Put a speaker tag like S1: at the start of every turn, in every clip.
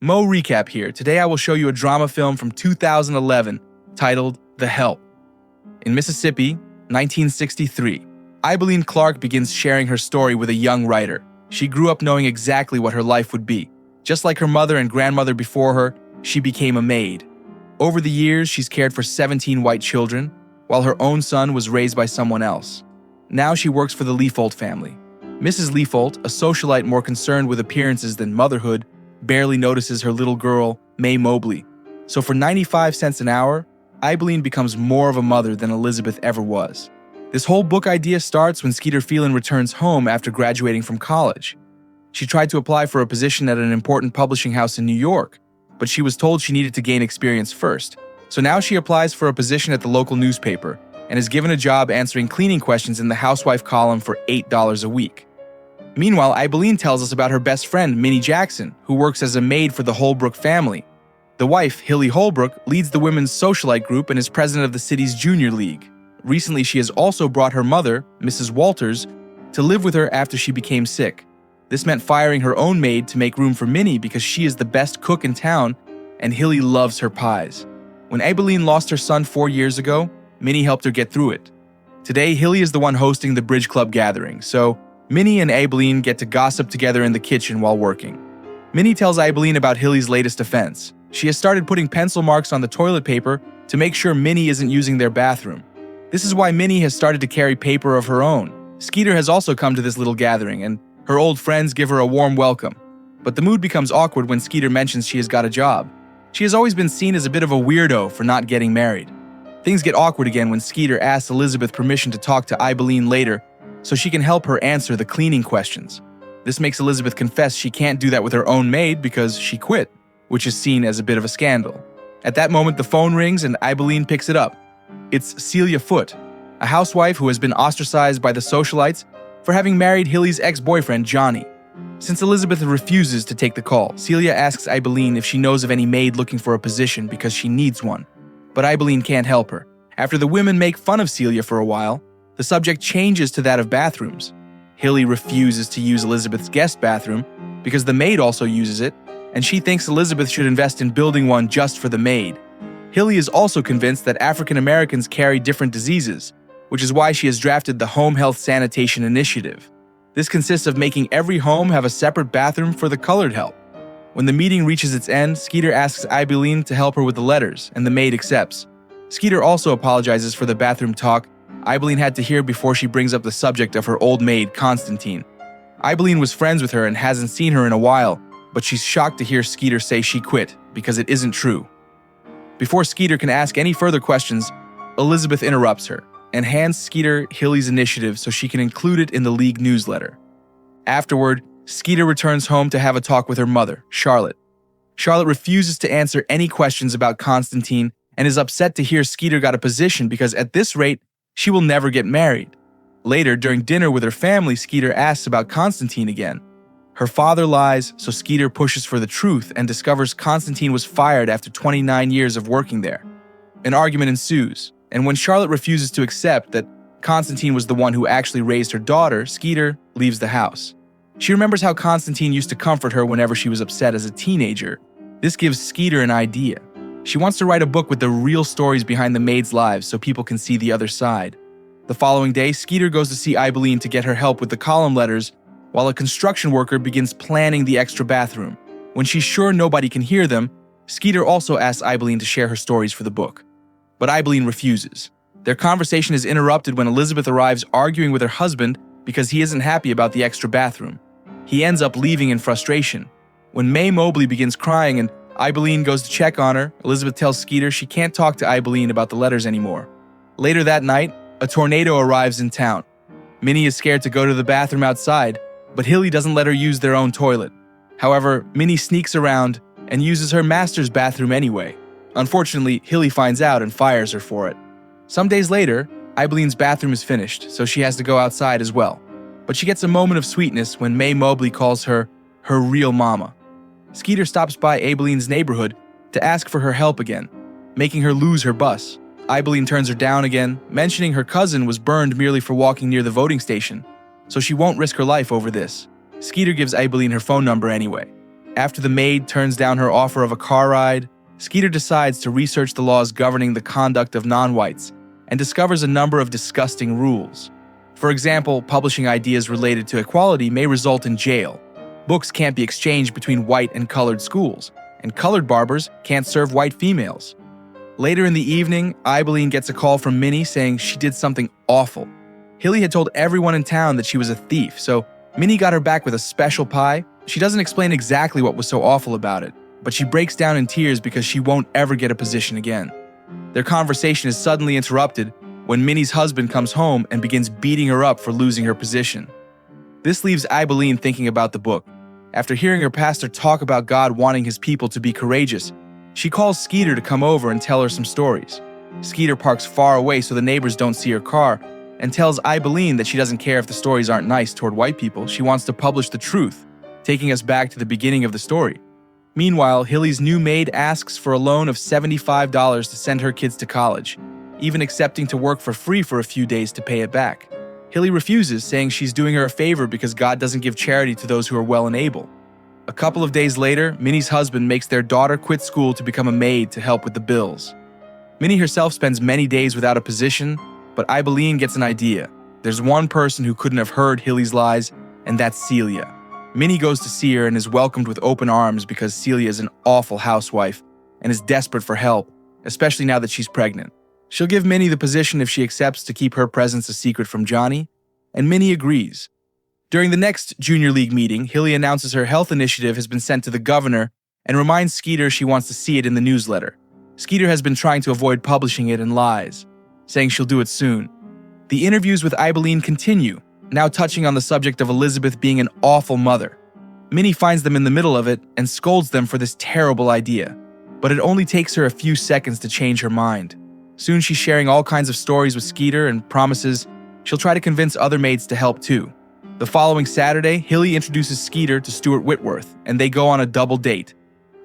S1: Mo Recap here. Today I will show you a drama film from 2011 titled The Help. In Mississippi, 1963, Aibileen Clark begins sharing her story with a young writer. She grew up knowing exactly what her life would be. Just like her mother and grandmother before her, she became a maid. Over the years, she's cared for 17 white children, while her own son was raised by someone else. Now she works for the Leafold family. Mrs. Leafold, a socialite more concerned with appearances than motherhood, barely notices her little girl, May Mobley. So for 95 cents an hour, Aibileen becomes more of a mother than Elizabeth ever was. This whole book idea starts when Skeeter Phelan returns home after graduating from college. She tried to apply for a position at an important publishing house in New York, but she was told she needed to gain experience first. So now she applies for a position at the local newspaper and is given a job answering cleaning questions in the housewife column for $8 a week. Meanwhile, Aibileen tells us about her best friend, Minnie Jackson, who works as a maid for the Holbrook family. The wife, Hilly Holbrook, leads the women's socialite group and is president of the city's junior league. Recently, she has also brought her mother, Mrs. Walters, to live with her after she became sick. This meant firing her own maid to make room for Minnie because she is the best cook in town and Hilly loves her pies. When Aibileen lost her son 4 years ago, Minnie helped her get through it. Today, Hilly is the one hosting the Bridge Club gathering, so Minnie and Aibileen get to gossip together in the kitchen while working. Minnie tells Aibileen about Hilly's latest offense. She has started putting pencil marks on the toilet paper to make sure Minnie isn't using their bathroom. This is why Minnie has started to carry paper of her own. Skeeter has also come to this little gathering, and her old friends give her a warm welcome. But the mood becomes awkward when Skeeter mentions she has got a job. She has always been seen as a bit of a weirdo for not getting married. Things get awkward again when Skeeter asks Elizabeth permission to talk to Aibileen later so she can help her answer the cleaning questions. This makes Elizabeth confess she can't do that with her own maid because she quit, which is seen as a bit of a scandal. At that moment, the phone rings and Aibileen picks it up. It's Celia Foote, a housewife who has been ostracized by the socialites for having married Hilly's ex-boyfriend, Johnny. Since Elizabeth refuses to take the call, Celia asks Aibileen if she knows of any maid looking for a position because she needs one. But Aibileen can't help her. After the women make fun of Celia for a while, the subject changes to that of bathrooms. Hilly refuses to use Elizabeth's guest bathroom because the maid also uses it, and she thinks Elizabeth should invest in building one just for the maid. Hilly is also convinced that African Americans carry different diseases, which is why she has drafted the Home Health Sanitation Initiative. This consists of making every home have a separate bathroom for the colored help. When the meeting reaches its end, Skeeter asks Aibileen to help her with the letters, and the maid accepts. Skeeter also apologizes for the bathroom talk Aibileen had to hear before she brings up the subject of her old maid, Constantine. Aibileen was friends with her and hasn't seen her in a while, but she's shocked to hear Skeeter say she quit, because it isn't true. Before Skeeter can ask any further questions, Elizabeth interrupts her and hands Skeeter Hilly's initiative so she can include it in the league newsletter. Afterward, Skeeter returns home to have a talk with her mother, Charlotte. Charlotte refuses to answer any questions about Constantine and is upset to hear Skeeter got a position because at this rate, she will never get married. Later, during dinner with her family, Skeeter asks about Constantine again. Her father lies, so Skeeter pushes for the truth and discovers Constantine was fired after 29 years of working there. An argument ensues, and when Charlotte refuses to accept that Constantine was the one who actually raised her daughter, Skeeter leaves the house. She remembers how Constantine used to comfort her whenever she was upset as a teenager. This gives Skeeter an idea. She wants to write a book with the real stories behind the maids' lives so people can see the other side. The following day, Skeeter goes to see Aibileen to get her help with the column letters, while a construction worker begins planning the extra bathroom. When she's sure nobody can hear them, Skeeter also asks Aibileen to share her stories for the book. But Aibileen refuses. Their conversation is interrupted when Elizabeth arrives arguing with her husband because he isn't happy about the extra bathroom. He ends up leaving in frustration. When May Mobley begins crying and Aibileen goes to check on her, Elizabeth tells Skeeter she can't talk to Aibileen about the letters anymore. Later that night, a tornado arrives in town. Minnie is scared to go to the bathroom outside, but Hilly doesn't let her use their own toilet. However, Minnie sneaks around and uses her master's bathroom anyway. Unfortunately, Hilly finds out and fires her for it. Some days later, Aibileen's bathroom is finished, so she has to go outside as well. But she gets a moment of sweetness when May Mobley calls her real mama. Skeeter stops by Aibileen's neighborhood to ask for her help again, making her lose her bus. Aibileen turns her down again, mentioning her cousin was burned merely for walking near the voting station, so she won't risk her life over this. Skeeter gives Aibileen her phone number anyway. After the maid turns down her offer of a car ride, Skeeter decides to research the laws governing the conduct of non-whites and discovers a number of disgusting rules. For example, publishing ideas related to equality may result in jail. Books can't be exchanged between white and colored schools, and colored barbers can't serve white females. Later in the evening, Aibileen gets a call from Minny saying she did something awful. Hilly had told everyone in town that she was a thief, so Minny got her back with a special pie. She doesn't explain exactly what was so awful about it, but she breaks down in tears because she won't ever get a position again. Their conversation is suddenly interrupted when Minnie's husband comes home and begins beating her up for losing her position. This leaves Aibileen thinking about the book. After hearing her pastor talk about God wanting his people to be courageous, she calls Skeeter to come over and tell her some stories. Skeeter parks far away so the neighbors don't see her car and tells Aibileen that she doesn't care if the stories aren't nice toward white people. She wants to publish the truth, taking us back to the beginning of the story. Meanwhile, Hilly's new maid asks for a loan of $75 to send her kids to college, even accepting to work for free for a few days to pay it back. Hilly refuses, saying she's doing her a favor because God doesn't give charity to those who are well and able. A couple of days later, Minnie's husband makes their daughter quit school to become a maid to help with the bills. Minnie herself spends many days without a position, but Aibileen gets an idea. There's one person who couldn't have heard Hilly's lies, and that's Celia. Minnie goes to see her and is welcomed with open arms because Celia is an awful housewife and is desperate for help, especially now that she's pregnant. She'll give Minnie the position if she accepts to keep her presence a secret from Johnny, and Minnie agrees. During the next Junior League meeting, Hilly announces her health initiative has been sent to the governor and reminds Skeeter she wants to see it in the newsletter. Skeeter has been trying to avoid publishing it and lies, saying she'll do it soon. The interviews with Aibileen continue, now touching on the subject of Elizabeth being an awful mother. Minnie finds them in the middle of it and scolds them for this terrible idea, but it only takes her a few seconds to change her mind. Soon she's sharing all kinds of stories with Skeeter and promises she'll try to convince other maids to help too. The following Saturday, Hilly introduces Skeeter to Stuart Whitworth, and they go on a double date.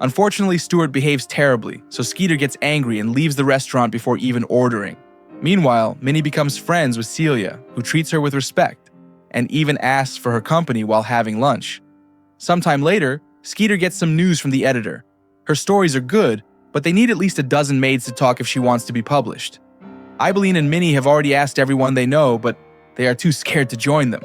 S1: Unfortunately, Stuart behaves terribly, so Skeeter gets angry and leaves the restaurant before even ordering. Meanwhile, Minnie becomes friends with Celia, who treats her with respect, and even asks for her company while having lunch. Sometime later, Skeeter gets some news from the editor. Her stories are good, but they need at least a dozen maids to talk if she wants to be published. Aibileen and Minny have already asked everyone they know, but they are too scared to join them.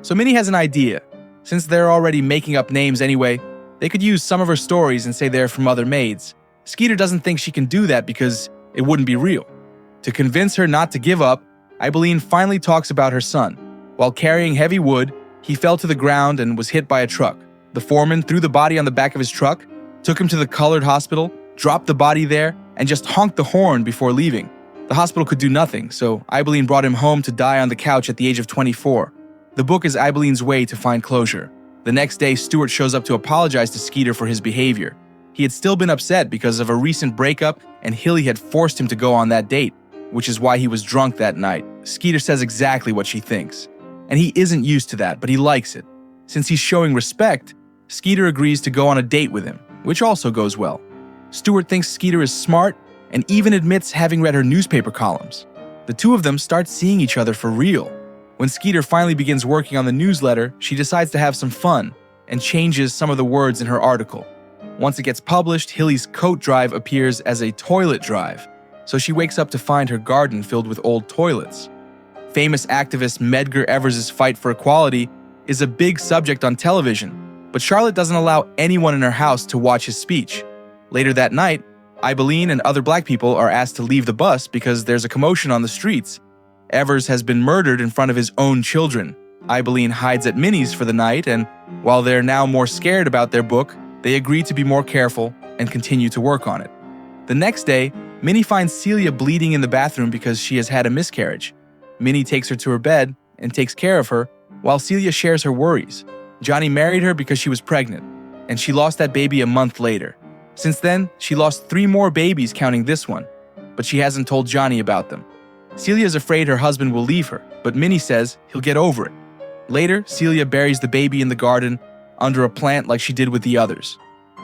S1: So Minny has an idea. Since they're already making up names anyway, they could use some of her stories and say they're from other maids. Skeeter doesn't think she can do that because it wouldn't be real. To convince her not to give up, Aibileen finally talks about her son. While carrying heavy wood, he fell to the ground and was hit by a truck. The foreman threw the body on the back of his truck, took him to the colored hospital, dropped the body there, and just honked the horn before leaving. The hospital could do nothing, so Aibileen brought him home to die on the couch at the age of 24. The book is Aibileen's way to find closure. The next day, Stuart shows up to apologize to Skeeter for his behavior. He had still been upset because of a recent breakup, and Hilly had forced him to go on that date, which is why he was drunk that night. Skeeter says exactly what she thinks. And he isn't used to that, but he likes it. Since he's showing respect, Skeeter agrees to go on a date with him, which also goes well. Stuart thinks Skeeter is smart and even admits having read her newspaper columns. The two of them start seeing each other for real. When Skeeter finally begins working on the newsletter, she decides to have some fun and changes some of the words in her article. Once it gets published, Hilly's coat drive appears as a toilet drive, so she wakes up to find her garden filled with old toilets. Famous activist Medgar Evers' fight for equality is a big subject on television, but Charlotte doesn't allow anyone in her house to watch his speech. Later that night, Aibileen and other black people are asked to leave the bus because there's a commotion on the streets. Evers has been murdered in front of his own children. Aibileen hides at Minnie's for the night, and while they're now more scared about their book, they agree to be more careful and continue to work on it. The next day, Minnie finds Celia bleeding in the bathroom because she has had a miscarriage. Minnie takes her to her bed and takes care of her, while Celia shares her worries. Johnny married her because she was pregnant, and she lost that baby a month later. Since then, she lost 3 more babies counting this one, but she hasn't told Johnny about them. Celia is afraid her husband will leave her, but Minnie says he'll get over it. Later, Celia buries the baby in the garden under a plant like she did with the others.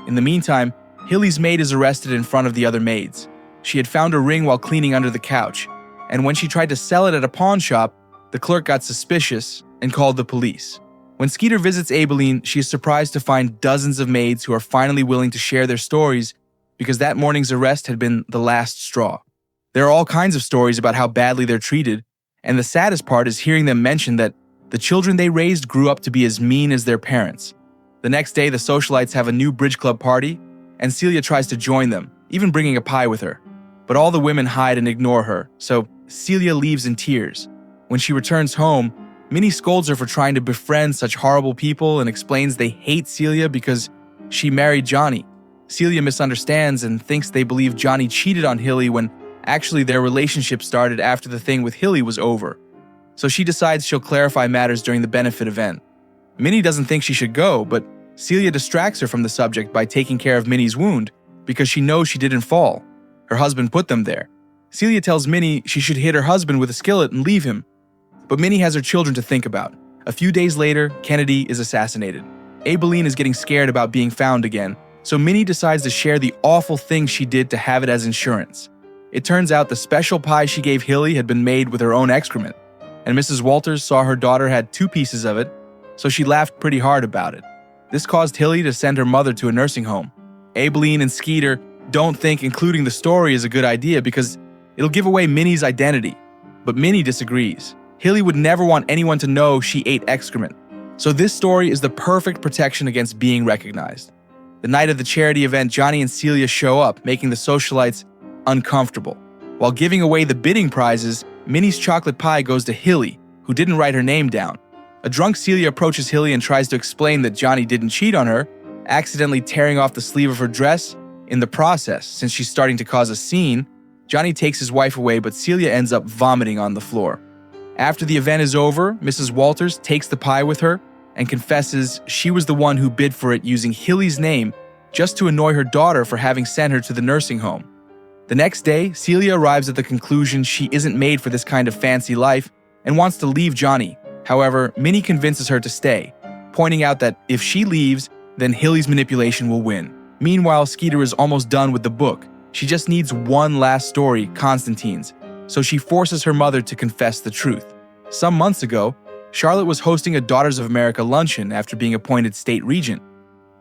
S1: In the meantime, Hilly's maid is arrested in front of the other maids. She had found a ring while cleaning under the couch, and when she tried to sell it at a pawn shop, the clerk got suspicious and called the police. When Skeeter visits Aibileen, she is surprised to find dozens of maids who are finally willing to share their stories because that morning's arrest had been the last straw. There are all kinds of stories about how badly they're treated, and the saddest part is hearing them mention that the children they raised grew up to be as mean as their parents. The next day, the socialites have a new bridge club party, and Celia tries to join them, even bringing a pie with her. But all the women hide and ignore her, so Celia leaves in tears. When she returns home, Minny scolds her for trying to befriend such horrible people and explains they hate Celia because she married Johnny. Celia misunderstands and thinks they believe Johnny cheated on Hilly when actually their relationship started after the thing with Hilly was over. So she decides she'll clarify matters during the benefit event. Minny doesn't think she should go, but Celia distracts her from the subject by taking care of Minny's wound because she knows she didn't fall. Her husband put them there. Celia tells Minny she should hit her husband with a skillet and leave him. But Minny has her children to think about. A few days later, Kennedy is assassinated. Aibileen is getting scared about being found again, so Minny decides to share the awful thing she did to have it as insurance. It turns out the special pie she gave Hilly had been made with her own excrement, and Mrs. Walters saw her daughter had 2 pieces of it, so she laughed pretty hard about it. This caused Hilly to send her mother to a nursing home. Aibileen and Skeeter don't think including the story is a good idea because it'll give away Minny's identity. But Minny disagrees. Hilly would never want anyone to know she ate excrement. So this story is the perfect protection against being recognized. The night of the charity event, Johnny and Celia show up, making the socialites uncomfortable. While giving away the bidding prizes, Minny's chocolate pie goes to Hilly, who didn't write her name down. A drunk Celia approaches Hilly and tries to explain that Johnny didn't cheat on her, accidentally tearing off the sleeve of her dress. In the process, since she's starting to cause a scene, Johnny takes his wife away, but Celia ends up vomiting on the floor. After the event is over, Mrs. Walters takes the pie with her and confesses she was the one who bid for it using Hilly's name just to annoy her daughter for having sent her to the nursing home. The next day, Celia arrives at the conclusion she isn't made for this kind of fancy life and wants to leave Johnny. However, Minny convinces her to stay, pointing out that if she leaves, then Hilly's manipulation will win. Meanwhile, Skeeter is almost done with the book. She just needs one last story, Constantine's, so she forces her mother to confess the truth. Some months ago, Charlotte was hosting a Daughters of America luncheon after being appointed state regent.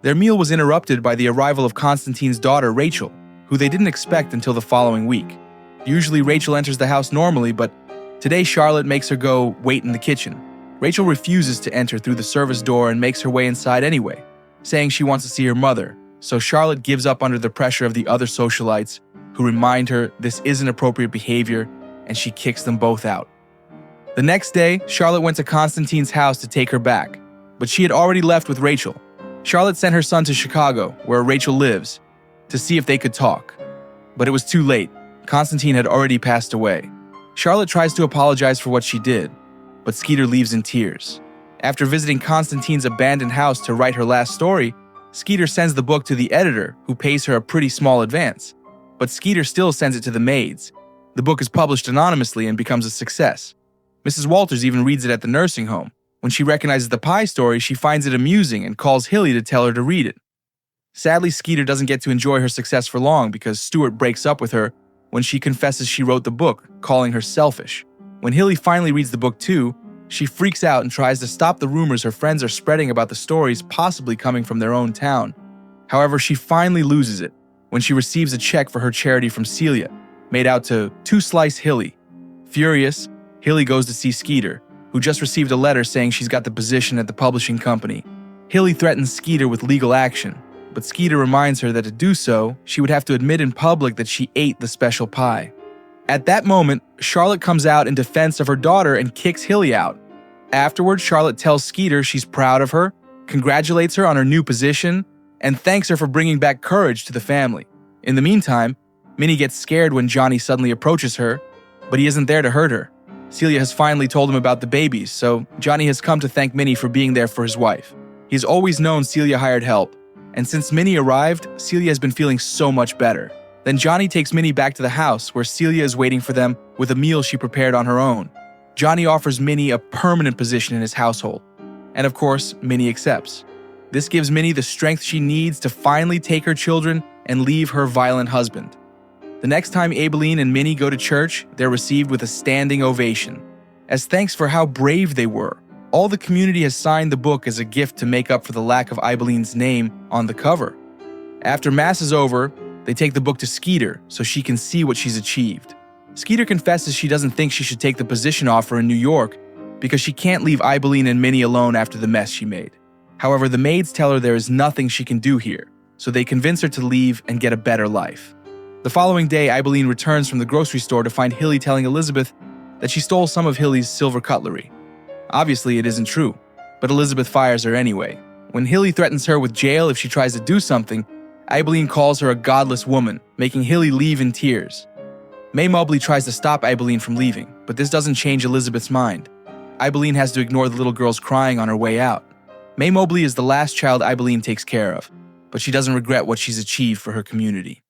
S1: Their meal was interrupted by the arrival of Constantine's daughter, Rachel, who they didn't expect until the following week. Usually, Rachel enters the house normally, but today Charlotte makes her go wait in the kitchen. Rachel refuses to enter through the service door and makes her way inside anyway, saying she wants to see her mother. So Charlotte gives up under the pressure of the other socialites, who remind her this isn't appropriate behavior, and she kicks them both out. The next day, Charlotte went to Constantine's house to take her back, but she had already left with Rachel. Charlotte sent her son to Chicago, where Rachel lives, to see if they could talk. But it was too late. Constantine had already passed away. Charlotte tries to apologize for what she did, but Skeeter leaves in tears. After visiting Constantine's abandoned house to write her last story, Skeeter sends the book to the editor, who pays her a pretty small advance. But Skeeter still sends it to the Maids. The book is published anonymously and becomes a success. Mrs. Walters even reads it at the nursing home. When she recognizes the pie story, she finds it amusing and calls Hilly to tell her to read it. Sadly, Skeeter doesn't get to enjoy her success for long because Stuart breaks up with her when she confesses she wrote the book, calling her selfish. When Hilly finally reads the book too, she freaks out and tries to stop the rumors her friends are spreading about the stories possibly coming from their own town. However, she finally loses it when she receives a check for her charity from Celia, made out to 2 Slice Hilly. Furious, Hilly goes to see Skeeter, who just received a letter saying she's got the position at the publishing company. Hilly threatens Skeeter with legal action, but Skeeter reminds her that to do so, she would have to admit in public that she ate the special pie. At that moment, Charlotte comes out in defense of her daughter and kicks Hilly out. Afterwards, Charlotte tells Skeeter she's proud of her, congratulates her on her new position, and thanks her for bringing back courage to the family. In the meantime, Minny gets scared when Johnny suddenly approaches her, but he isn't there to hurt her. Celia has finally told him about the babies, so Johnny has come to thank Minny for being there for his wife. He's always known Celia hired help, and since Minny arrived, Celia has been feeling so much better. Then Johnny takes Minny back to the house where Celia is waiting for them with a meal she prepared on her own. Johnny offers Minny a permanent position in his household, and of course, Minny accepts. This gives Minny the strength she needs to finally take her children and leave her violent husband. The next time Aibileen and Minny go to church, they're received with a standing ovation. As thanks for how brave they were, All the community has signed the book as a gift to make up for the lack of Aibeleen's name on the cover. After Mass is over, they take the book to Skeeter so she can see what she's achieved. Skeeter confesses she doesn't think she should take the position offer in New York because she can't leave Aibileen and Minny alone after the mess she made. However, the maids tell her there is nothing she can do here, so they convince her to leave and get a better life. The following day, Aibileen returns from the grocery store to find Hilly telling Elizabeth that she stole some of Hilly's silver cutlery. Obviously, it isn't true, but Elizabeth fires her anyway. When Hilly threatens her with jail if she tries to do something, Aibileen calls her a godless woman, making Hilly leave in tears. May Mobley tries to stop Aibileen from leaving, but this doesn't change Elizabeth's mind. Aibileen has to ignore the little girl's crying on her way out. May Mobley is the last child Aibileen takes care of, but she doesn't regret what she's achieved for her community.